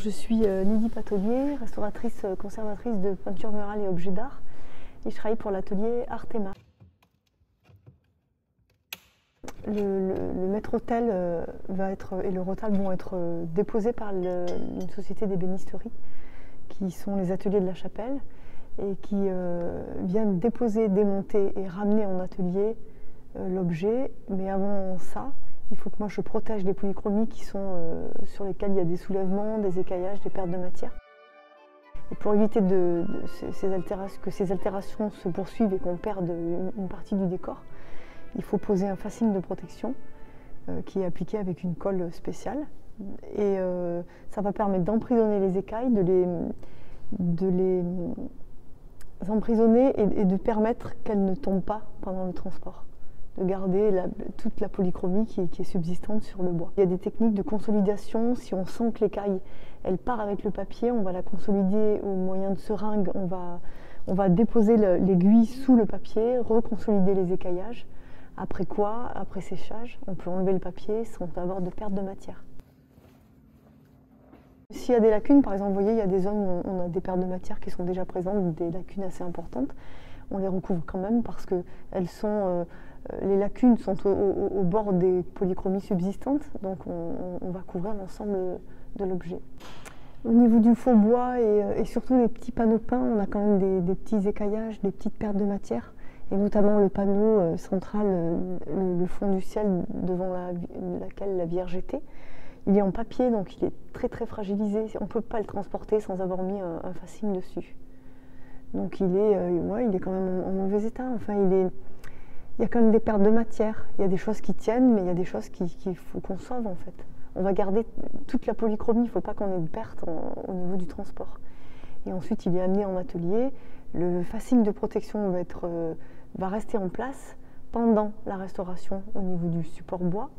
Je suis Lydie Patelier, restauratrice conservatrice de peinture murale et objets d'art, et je travaille pour l'atelier Artema. Le maître-autel et le retable vont être déposés par une société d'ébénisterie qui sont les ateliers de la Chapelle et qui viennent déposer, démonter et ramener en atelier l'objet. Mais avant ça, il faut que moi je protège les polychromies qui sont, sur lesquelles il y a des soulèvements, des écaillages, des pertes de matière. Et pour éviter que ces altérations se poursuivent et qu'on perde une partie du décor, il faut poser un fascine de protection qui est appliqué avec une colle spéciale. Et ça va permettre d'emprisonner les écailles, de les emprisonner et de permettre qu'elles ne tombent pas pendant le transport, de garder toute la polychromie qui est subsistante sur le bois. Il y a des techniques de consolidation. Si on sent que l'écaille elle part avec le papier, on va la consolider au moyen de seringues. On va déposer l'aiguille sous le papier, reconsolider les écaillages. Après quoi, après séchage, on peut enlever le papier sans avoir de perte de matière. S'il y a des lacunes, par exemple, vous voyez, il y a des zones où on a des pertes de matière qui sont déjà présentes, des lacunes assez importantes. On les recouvre quand même parce que les lacunes sont au bord des polychromies subsistantes, donc on va couvrir l'ensemble de l'objet. Au niveau du faux bois et surtout les petits panneaux peints, on a quand même des petits écaillages, des petites pertes de matière, et notamment le panneau central, le fond du ciel devant laquelle la Vierge était. Il est en papier, donc il est très très fragilisé. On ne peut pas le transporter sans avoir mis un fascine dessus. Donc il est quand même en mauvais état. Enfin, il y a quand même des pertes de matière. Il y a des choses qui tiennent, mais il y a des choses qu'il faut qu'on sauve en fait. On va garder toute la polychromie, il ne faut pas qu'on ait de perte au niveau du transport. Et ensuite, il est amené en atelier. Le fascine de protection va rester en place pendant la restauration au niveau du support bois.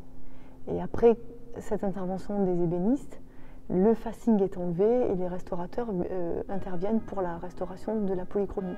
Et après cette intervention des ébénistes, le fascine est enlevé et les restaurateurs interviennent pour la restauration de la polychromie.